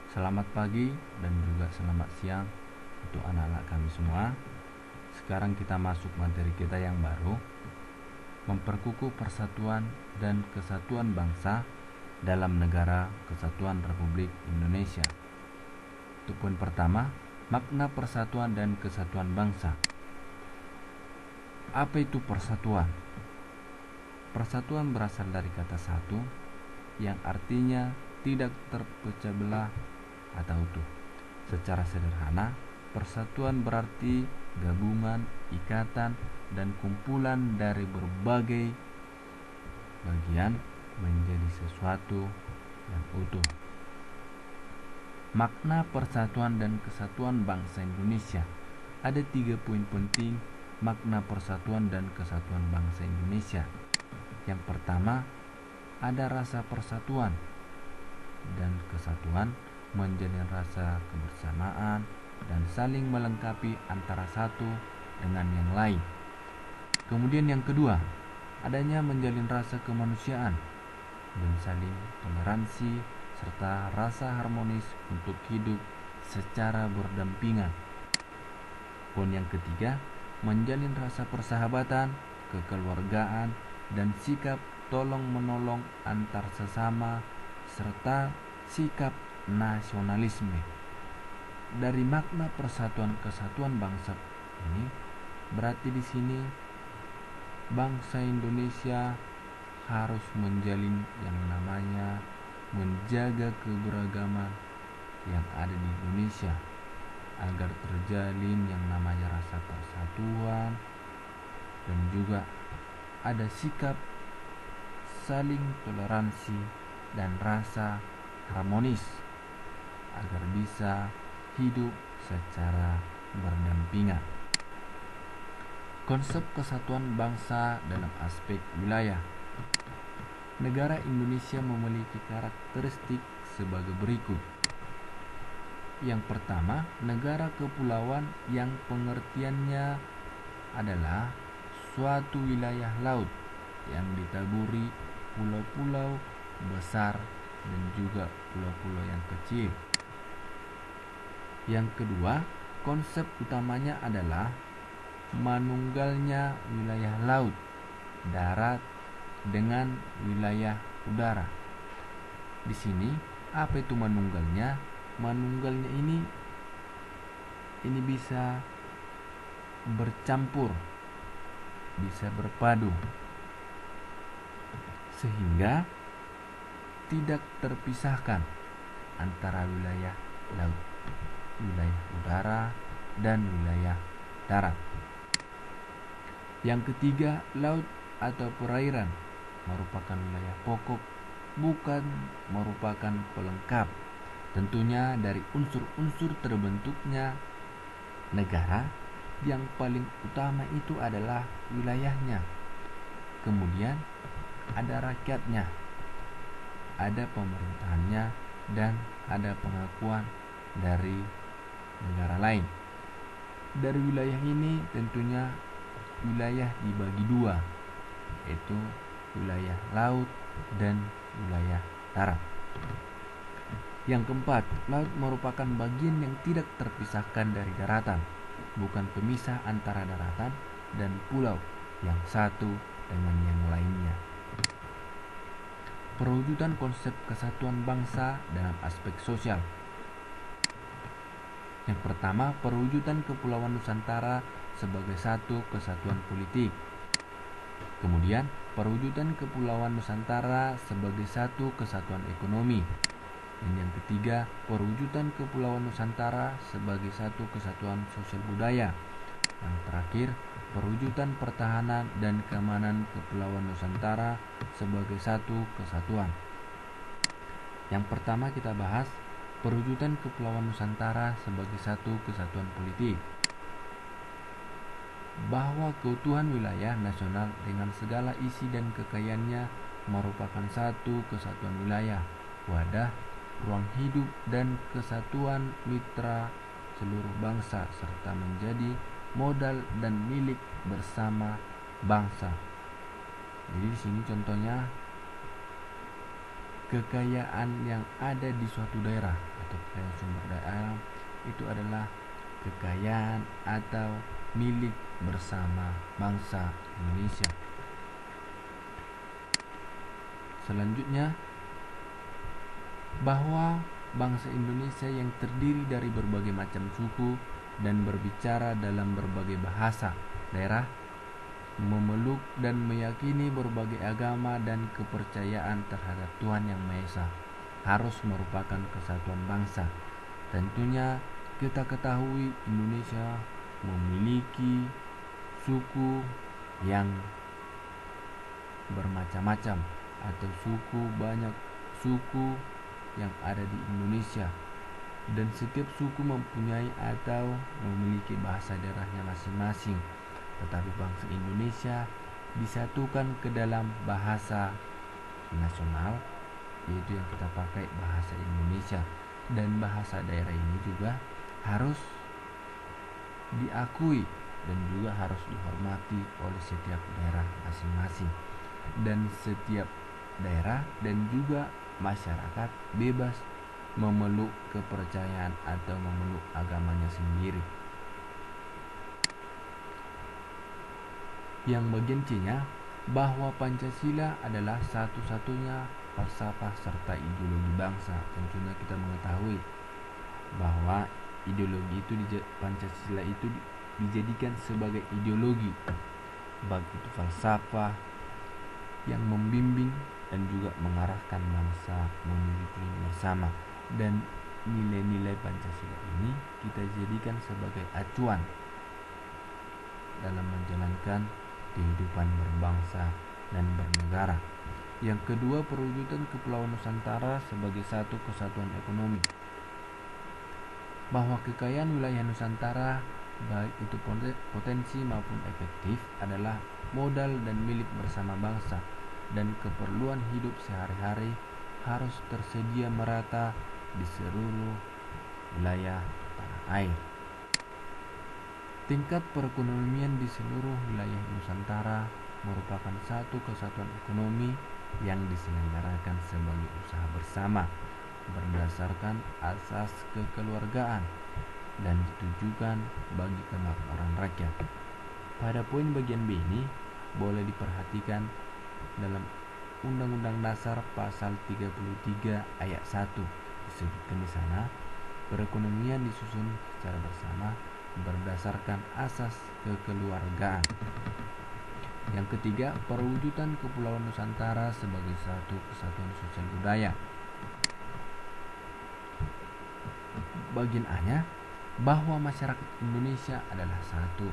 Selamat pagi dan juga selamat siang untuk anak-anak kami semua. Sekarang kita masuk materi kita yang baru, memperkukuh persatuan dan kesatuan bangsa dalam negara Kesatuan Republik Indonesia. Untuk poin pertama, makna persatuan dan kesatuan bangsa. Apa itu persatuan? Persatuan berasal dari kata satu yang artinya tidak terpecah belah atau utuh. Secara sederhana, persatuan berarti gabungan, ikatan, dan kumpulan dari berbagai bagian menjadi sesuatu yang utuh. Makna persatuan dan kesatuan bangsa Indonesia. Ada 3 poin penting makna persatuan dan kesatuan bangsa Indonesia. Yang pertama, ada rasa persatuan dan kesatuan menjadi rasa kebersamaan dan saling melengkapi antara satu dengan yang lain. Kemudian yang kedua, adanya menjalin rasa kemanusiaan dan saling toleransi serta rasa harmonis untuk hidup secara berdampingan. Poin yang ketiga, menjalin rasa persahabatan, kekeluargaan, dan sikap tolong-menolong antar sesama serta sikap nasionalisme. Dari makna persatuan kesatuan bangsa ini, berarti di sini bangsa Indonesia harus menjalin yang namanya menjaga keberagaman yang ada di Indonesia agar terjalin yang namanya rasa persatuan dan juga ada sikap saling toleransi dan rasa harmonis agar bisa hidup secara berdampingan. Konsep kesatuan bangsa dalam aspek wilayah. Negara Indonesia memiliki karakteristik sebagai berikut. Yang pertama, negara kepulauan yang pengertiannya adalah suatu wilayah laut yang ditaburi pulau-pulau besar dan juga pulau-pulau yang kecil. Yang kedua, konsep utamanya adalah manunggalnya wilayah laut, darat, dengan wilayah udara. Di sini, apa itu manunggalnya? Manunggalnya ini bisa bercampur, bisa berpadu, sehingga tidak terpisahkan antara wilayah laut, wilayah udara, dan wilayah darat. Yang ketiga, laut atau perairan merupakan wilayah pokok, bukan merupakan pelengkap. Tentunya dari unsur-unsur terbentuknya negara, yang paling utama itu adalah wilayahnya. Kemudian ada rakyatnya, ada pemerintahannya, dan ada pengakuan dari negara lain. Dari wilayah ini tentunya wilayah dibagi dua, yaitu wilayah laut dan wilayah darat. Yang keempat, laut merupakan bagian yang tidak terpisahkan dari daratan, bukan pemisah antara daratan dan pulau yang satu dengan yang lainnya. Perwujudan konsep kesatuan bangsa dalam aspek sosial. Yang pertama, perwujudan Kepulauan Nusantara sebagai satu kesatuan politik. Kemudian, perwujudan Kepulauan Nusantara sebagai satu kesatuan ekonomi. Dan yang ketiga, perwujudan Kepulauan Nusantara sebagai satu kesatuan sosial budaya. Yang terakhir, perwujudan pertahanan dan keamanan Kepulauan Nusantara sebagai satu kesatuan. Yang pertama kita bahas perwujudan Kepulauan Nusantara sebagai satu kesatuan politik. Bahwa keutuhan wilayah nasional dengan segala isi dan kekayaannya merupakan satu kesatuan wilayah, wadah, ruang hidup, dan kesatuan mitra seluruh bangsa serta menjadi modal dan milik bersama bangsa. Jadi di sini contohnya kekayaan yang ada di suatu daerah atau kekayaan sumber daya alam itu adalah kekayaan atau milik bersama bangsa Indonesia. Selanjutnya, bahwa bangsa Indonesia yang terdiri dari berbagai macam suku dan berbicara dalam berbagai bahasa daerah, memeluk dan meyakini berbagai agama dan kepercayaan terhadap Tuhan Yang Maha Esa, harus merupakan kesatuan bangsa. Tentunya kita ketahui Indonesia memiliki suku yang bermacam-macam atau banyak suku yang ada di Indonesia, dan setiap suku mempunyai atau memiliki bahasa daerahnya masing-masing. Tetapi bangsa Indonesia disatukan ke dalam bahasa nasional, yaitu yang kita pakai bahasa Indonesia, dan bahasa daerah ini juga harus diakui dan juga harus dihormati oleh setiap daerah masing-masing, dan setiap daerah dan juga masyarakat bebas memeluk kepercayaan atau memeluk agamanya sendiri. Yang bagian C-nya, bahwa Pancasila adalah satu-satunya falsafah serta ideologi bangsa. Tentunya kita mengetahui bahwa ideologi itu Pancasila itu dijadikan sebagai ideologi, baik itu falsafah yang membimbing dan juga mengarahkan bangsa menuju tujuan bersama, dan nilai-nilai Pancasila ini kita jadikan sebagai acuan dalam menjalankan kehidupan berbangsa dan bernegara. Yang kedua, perwujudan Kepulauan Nusantara sebagai satu kesatuan ekonomi. Bahwa kekayaan wilayah Nusantara, baik itu potensi maupun efektif, adalah modal dan milik bersama bangsa, dan keperluan hidup sehari-hari harus tersedia merata di seluruh wilayah tanah air. Tingkat perekonomian di seluruh wilayah Nusantara merupakan satu kesatuan ekonomi yang diselenggarakan sebagai usaha bersama berdasarkan asas kekeluargaan dan ditujukan bagi kemakmuran rakyat. Pada poin bagian B ini boleh diperhatikan dalam Undang-Undang Dasar Pasal 33 Ayat 1 disebutkan di sana, perekonomian disusun secara bersama berdasarkan asas kekeluargaan. Yang ketiga, perwujudan Kepulauan Nusantara sebagai satu kesatuan sosial budaya. Bagian A-nya, bahwa masyarakat Indonesia adalah satu.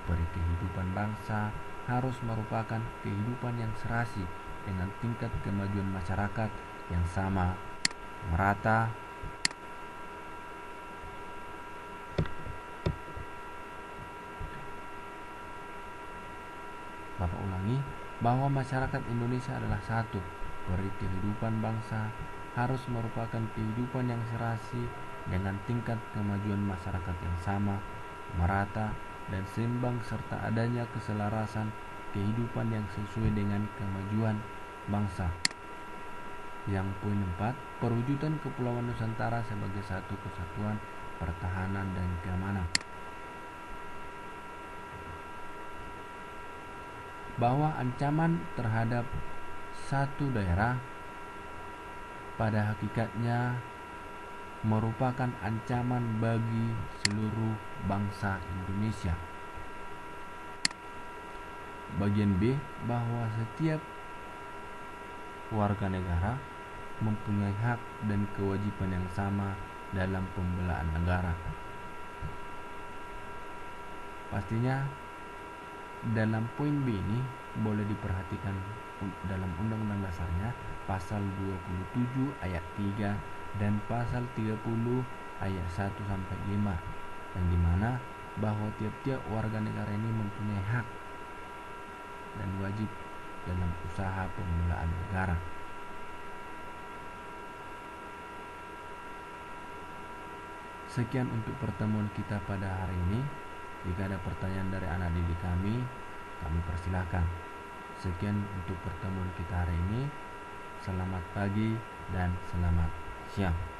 Kehidupan bangsa harus merupakan kehidupan yang serasi dengan tingkat kemajuan masyarakat yang sama, merata, bahwa masyarakat Indonesia adalah satu. Kehidupan bangsa harus merupakan kehidupan yang serasi dengan tingkat kemajuan masyarakat yang sama, merata, dan seimbang, serta adanya keselarasan kehidupan yang sesuai dengan kemajuan bangsa. Yang poin 4, perwujudan Kepulauan Nusantara sebagai satu kesatuan pertahanan dan keamanan. Bahwa ancaman terhadap satu daerah pada hakikatnya merupakan ancaman bagi seluruh bangsa Indonesia. Bagian B, bahwa setiap warga negara mempunyai hak dan kewajiban yang sama dalam pembelaan negara. Pastinya dalam poin B ini boleh diperhatikan dalam Undang-Undang Dasarnya pasal 27 ayat 3 dan pasal 30 ayat 1 sampai 5, yang dimana bahwa tiap-tiap warga negara ini mempunyai hak dan wajib dalam usaha pembelaan negara. Sekian untuk pertemuan kita pada hari ini. Jika ada pertanyaan dari anak didik kami persilahkan. Sekian untuk pertemuan kita hari ini. selamat pagi, dan selamat siang.